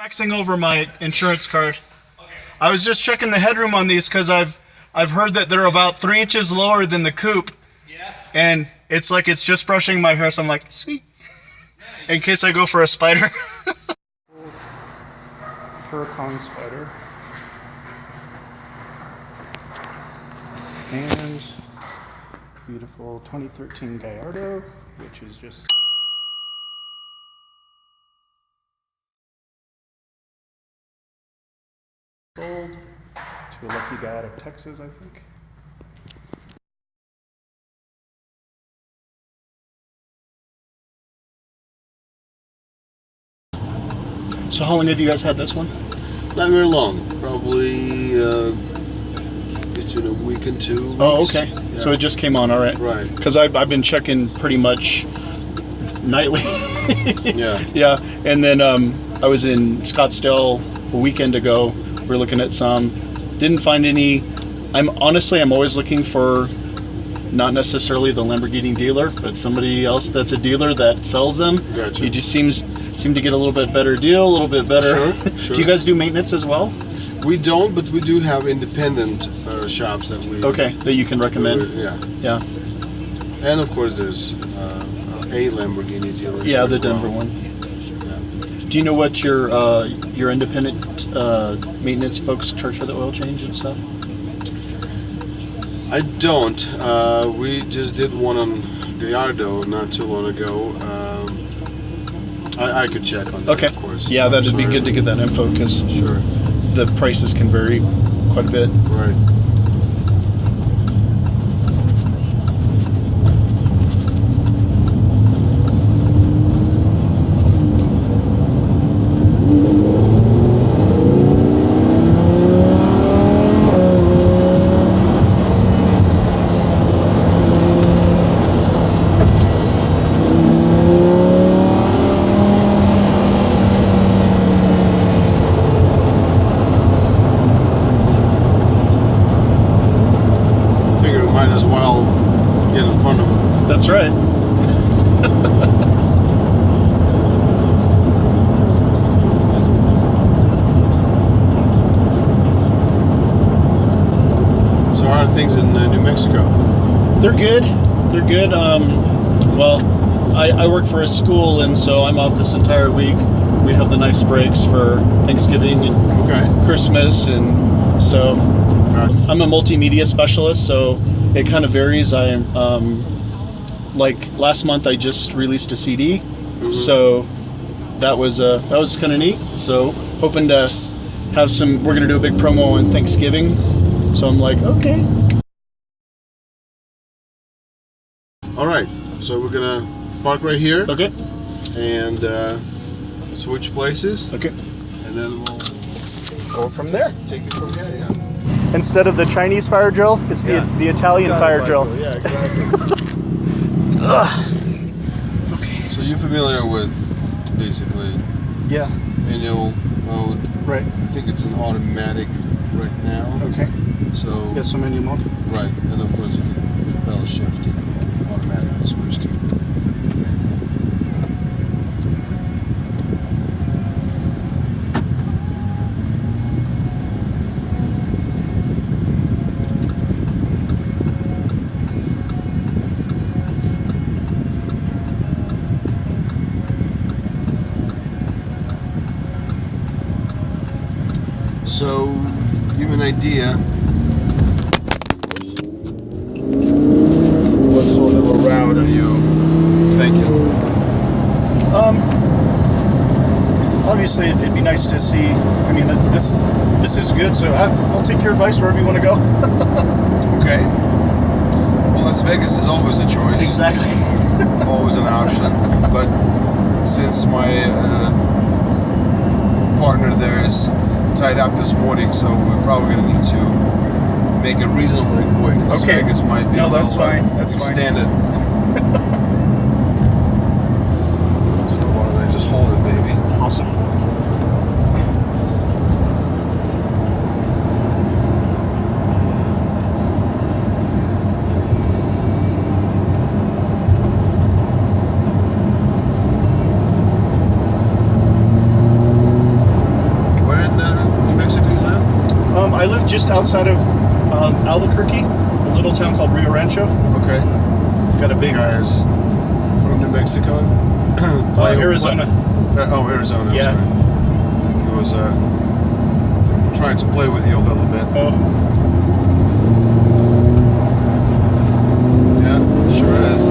Faxing over my insurance card. I was just checking the headroom on these because I've heard that they're about 3 inches lower than the coupe. Yeah. And it's like it's just brushing my hair, so I'm like, sweet. Nice. In case I go for a spider. Huracan spider. And beautiful 2013 Gallardo, which is just sold to a lucky guy out of Texas, I think. So how long have you guys had this one? Not very long, probably it's in a week and 2 weeks. Oh, okay. Yeah. So it just came on, all right. Right. Because I've been checking pretty much nightly. Yeah. Yeah, and then I was in Scottsdale a weekend ago. We were looking at some. Didn't find any. I'm always looking for not necessarily the Lamborghini dealer, but somebody else that's a dealer that sells them. Gotcha. He just seem to get a little bit better deal, a little bit better. Sure. Do you guys do maintenance as well? We don't, but we do have independent shops that we... Okay, that you can recommend. Yeah. Yeah. And of course there's a Lamborghini dealer. Yeah, the Denver one. Yeah. Do you know what your independent maintenance folks charge for the oil change and stuff? I don't. We just did one on Gallardo not too long ago. I could check on that, Okay. of course. Yeah, that'd be good to get that info because Sure. the prices can vary quite a bit. Right. That's right. So how are things in New Mexico? They're good. They're good. Well, I work for a school, and so I'm off this entire week. We have the nice breaks for Thanksgiving and Christmas, and so I'm a multimedia specialist, so it kind of varies. I am like last month I just released a CD, so that was kind of neat. So hoping to have some. We're gonna do a big promo on Thanksgiving, so I'm like, okay. All right, so we're gonna park right here. Okay. And switch places. Okay. And then we'll go from there. Take it from there. Yeah. Instead of the Chinese fire drill, it's the Italian fire drill. Yeah, exactly. Okay. So you're familiar with basically manual mode. Right. I think it's an automatic right now. Okay. So Yes, so manual mode. right, and of course you can pedal shift and automatically switch to manual. So, give me an idea. What sort of a route are you thinking? Obviously, it'd be nice to see. I mean, this is good. So I'll take your advice wherever you want to go. Okay. Well, Las Vegas is always a choice. Exactly. Always an option. But since my partner there is tied up this morning, so we're probably going to need to make it reasonably quick. Las Vegas might be that's fine. That's extended. So why don't I just hold it, baby? Awesome. live just outside of Albuquerque, a little town called Rio Rancho. Okay. Got a big... Guys from New Mexico? Arizona. Arizona. Yeah. I think he was trying to play with you a little bit. Oh. Yeah, sure is.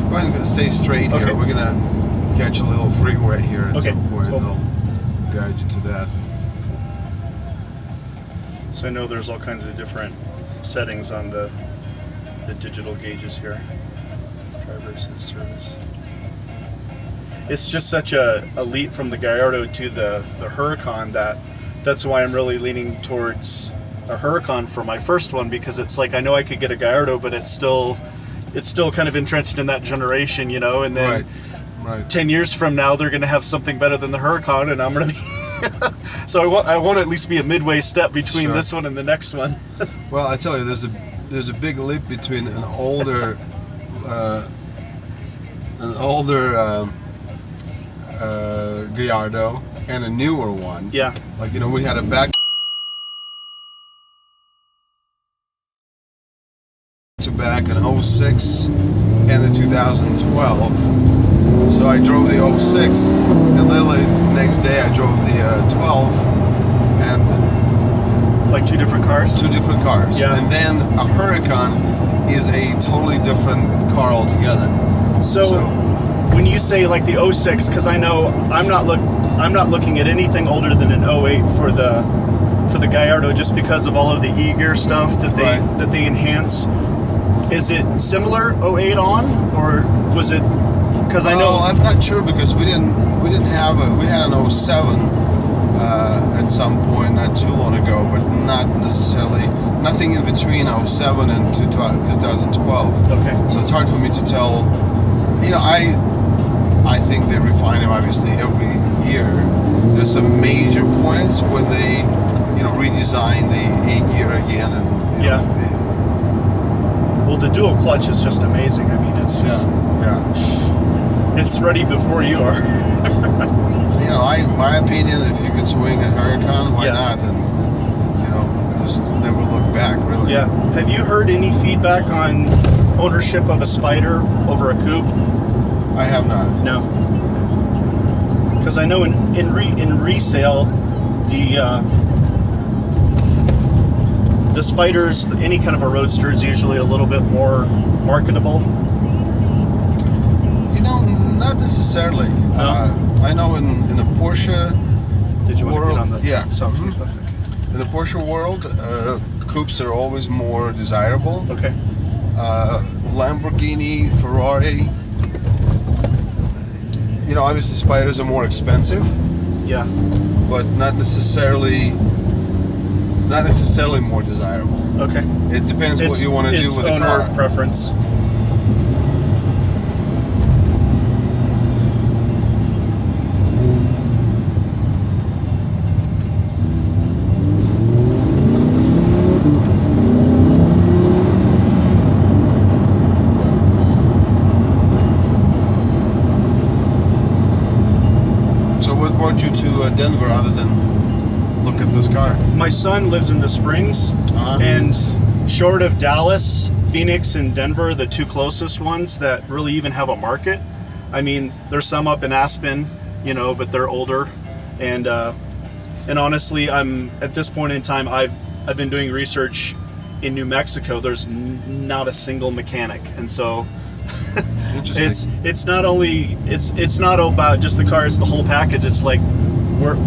Go ahead and stay straight here. Okay. We're gonna catch a little freeway here at Okay, some point. cool. I'll guide you to that. So I know there's all kinds of different settings on the digital gauges here. Drivers and service. It's just such a leap from the Gallardo to the Huracan that's why I'm really leaning towards a Huracan for my first one, because it's like I know I could get a Gallardo, but it's still kind of entrenched in that generation, you know, and then Right. 10 years from now they're going to have something better than the Huracan, and I'm going to be so I want to at least be a midway step between Sure. this one and the next one. Well, I tell you, there's a big leap between an older Gallardo and a newer one. Yeah. Like, you know, we had a back to back in 06 and the 2012. So I drove the 06, and literally the next day I drove the 12, and Like two different cars? two different cars. Yeah. And then a Huracan is a totally different car altogether. So when you say like the 06, because I know I'm not looking at anything older than an 08 for the Gallardo, just because of all of the e-gear stuff that they enhanced. Is it similar 08 on, or was it? Because I know I'm not sure, because we didn't have we had an 07 at some point not too long ago, but not necessarily nothing in between 07 and 2012. Okay. So it's hard for me to tell. You know, I think they refine them obviously every year. There's some major points where they, you know, redesign the A-gear again, and you know, Well, the dual clutch is just amazing. I mean, it's just it's ready before you are. You know, my opinion, if you could swing a Huracan, why not? And you know, just never look back, really. Yeah. Have you heard any feedback on ownership of a Spider over a coupe? I have not. No. Because I know in resale, the Spiders, any kind of a roadster, is usually a little bit more marketable. You know, not necessarily. No? I know in the Porsche Did you want world, to get on the yeah. sound? In the Porsche world, coupes are always more desirable. Okay. Lamborghini, Ferrari. You know, obviously Spiders are more expensive, Yeah. but not necessarily more desirable. Okay. It depends what you want to do with the owner car. preference. So what brought you to Denver other than look at this car? My son lives in the Springs, and short of Dallas, Phoenix, and Denver are the two closest ones that really even have a market. I mean, there's some up in Aspen, you know, but they're older, and honestly, I'm at this point in time, I've been doing research in New Mexico. There's not a single mechanic, and so it's not about just the car; it's the whole package. It's like,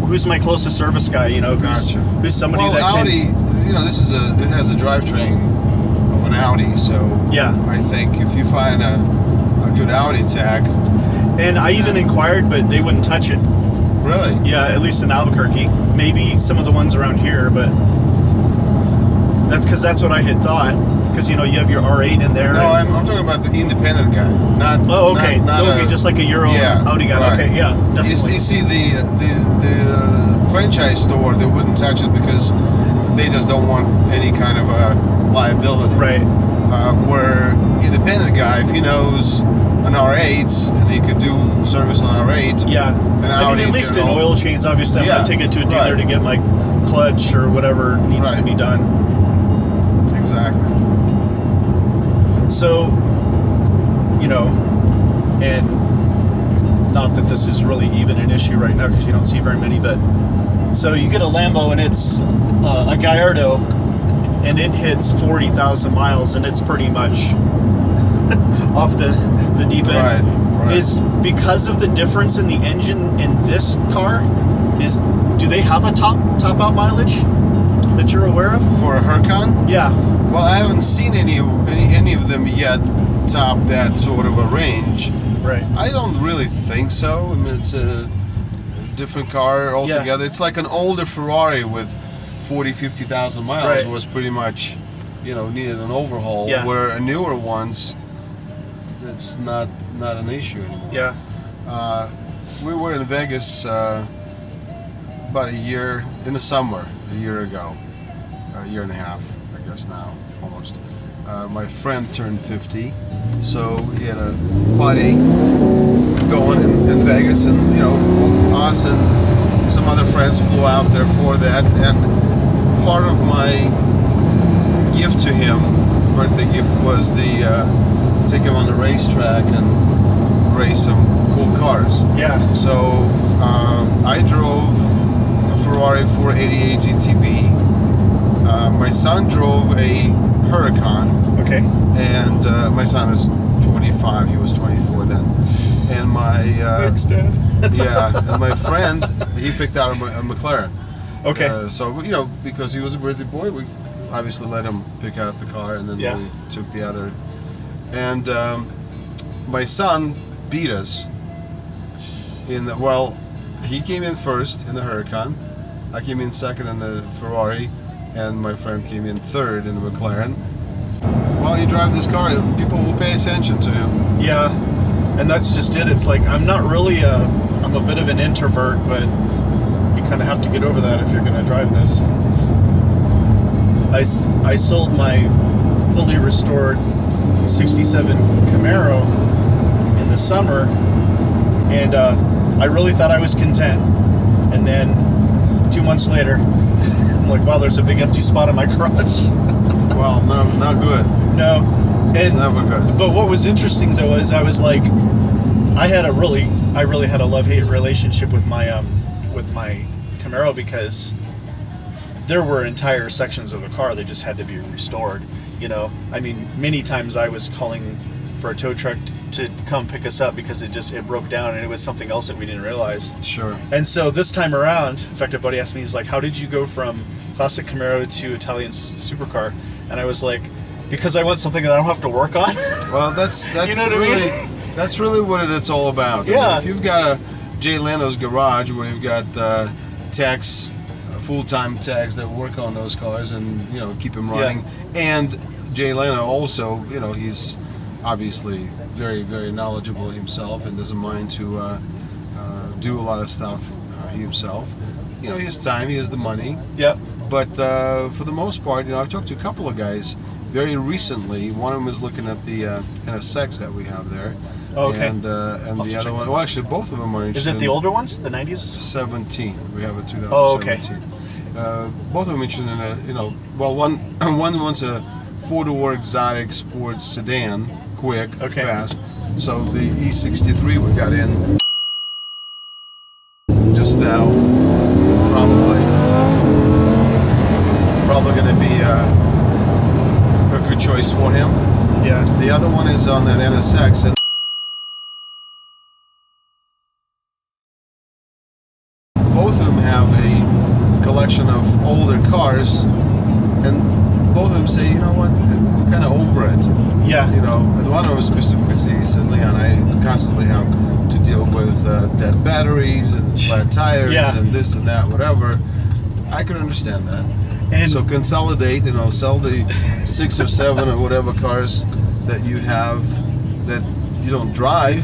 who's my closest service guy? You know, who's somebody that Audi, can. you know, it has a drivetrain of an Audi, so Yeah. I think if you find a good Audi tech. And I even inquired, but they wouldn't touch it. Really? Yeah, at least in Albuquerque. Maybe some of the ones around here, but that's what I had thought. Because you know you have your R8 in there. No, I'm talking about the independent guy, not. Oh, okay. Not Okay, just like a Euro Audi guy. Right. Okay, yeah, definitely. You see the franchise store, they wouldn't touch it because they just don't want any kind of a liability. Right. Where independent guy, if he knows an R8 and he could do service on R8, Yeah. an I Audi mean, at least general, in oil change, obviously, I'm Yeah, gonna take it to a dealer right. to get my clutch or whatever needs to Right. be done. Exactly. So, you know, and not that this is really even an issue right now because you don't see very many, but so you get a Lambo and it's a Gallardo and it hits 40,000 miles and it's pretty much off the deep end. Right. Is because of the difference in the engine in this car, do they have a top out mileage that you're aware of? For a Huracan? Yeah. Well, I haven't seen any of them yet top that sort of a range. Right. I don't really think so. I mean, it's a different car altogether. Yeah. It's like an older Ferrari with 40, 50,000 miles right. was pretty much, needed an overhaul. Yeah. Where a newer ones, it's not an issue anymore. Yeah. We were in Vegas about a year in the summer, a year ago, a year and a half, I guess now, almost. My friend turned 50, so he had a party going in Vegas, and us and some other friends flew out there for that. And part of my gift to him, birthday gift, was take him on the racetrack and race some cool cars. Yeah. So I drove a Ferrari 488 GTB. My son drove a Huracan. Okay. And my son is 25. He was 24 then. And my thanks, Dad. yeah, and my friend, he picked out a McLaren. Okay. So because he was a birthday boy, we obviously let him pick out the car, and then we took the other. And my son beat us he came in first in the Huracan. I came in second in the Ferrari, and my friend came in third in the McLaren. While you drive this car, people will pay attention to you. Yeah, and that's just it. It's like I'm not really I'm a bit of an introvert, but you kind of have to get over that if you're going to drive this. I sold my fully restored 67 Camaro in the summer, and I really thought I was content. And then 2 months later, I'm like, wow, there's a big empty spot in my garage. Well, not good. No. It's never good. But what was interesting though is I was like, I really had a love-hate relationship with my Camaro, because there were entire sections of the car that just had to be restored. I mean, many times I was calling for a tow truck to come pick us up because it broke down, and it was something else that we didn't realize. Sure. And so this time around, in fact, a buddy asked me, he's like, how did you go from classic Camaro to Italian supercar? And I was like, because I want something that I don't have to work on. Well, that's you know what really, I mean? That's really what it's all about. Yeah. I mean, if you've got a Jay Leno's garage where you've got techs, full-time techs that work on those cars and keep them running, and Jay Leno also, he's obviously very, very knowledgeable himself and doesn't mind to do a lot of stuff himself. He has time, he has the money. Yep. But for the most part, I've talked to a couple of guys very recently. One of them is looking at the NSX that we have there. Oh, okay. And the other one, well, actually, both of them are interested. Is it the older ones, the 90s? 17. We have a 2017. Oh, okay. Both of them interested in one wants a four-door exotic sports sedan, quick, fast. So the E63 we got in just now, probably going to be a good choice for him. Yeah. The other one is on that NSX, and both of them have a collection of older cars, and both of them say, we're kind of over it. Yeah. And one of them specifically says, Leon, I constantly have to deal with dead batteries and flat tires and this and that, whatever. I can understand that. And so consolidate, sell the 6 or 7 or whatever cars that you have that you don't drive,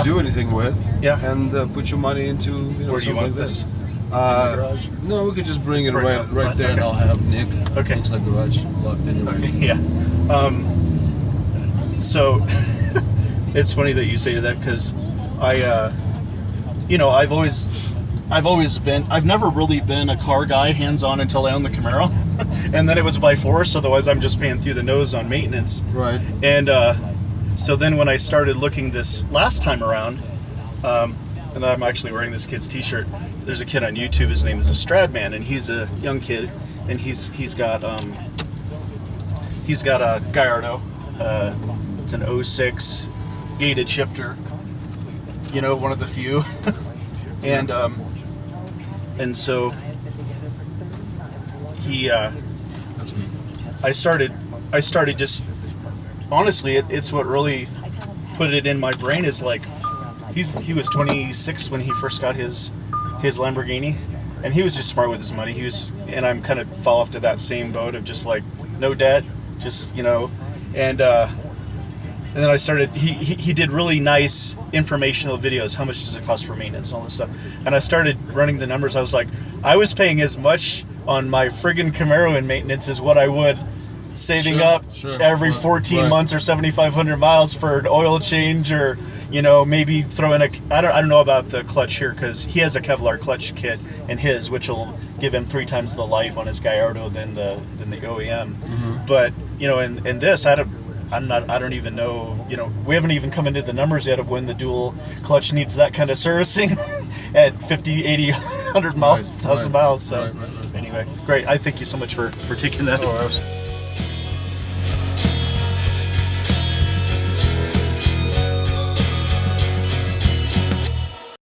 do anything with, and put your money into where do you something want like this. Garage? No, we could just bring it Bring it right up front, there, and okay. I'll have Nick. Okay. Looks like garage locked anyway. Okay, yeah. So it's funny that you say that because I've never really been a car guy hands-on until I owned the Camaro. And then it was by force, otherwise I'm just paying through the nose on maintenance. Right. And so then when I started looking this last time around, and I'm actually wearing this kid's t-shirt, there's a kid on YouTube, his name is the Stradman, and he's a young kid, and he's got a Gallardo. It's an 06 gated shifter, you know, one of the few. and so he That's me. I started just honestly it's what really put it in my brain is like he was 26 when he first got his Lamborghini, and he was just smart with his money. And I'm kind of fall off to that same boat of just like no debt, just, you know, and then I started, he did really nice informational videos. How much does it cost for maintenance and all this stuff? And I started running the numbers. I was like, I was paying as much on my friggin' Camaro in maintenance as what I would saving up every 14 months or 7,500 miles for an oil change, or, you know, maybe throw in I don't know about the clutch here, because he has a Kevlar clutch kit in his, which will give him 3 times the life on his Gallardo than the OEM. Mm-hmm. But, you know, in this, I don't even know, you know, we haven't even come into the numbers yet of when the dual clutch needs that kind of servicing at 50, 80, 100 miles, 1,000 miles. So anyway, great. I thank you so much for taking that. Oh,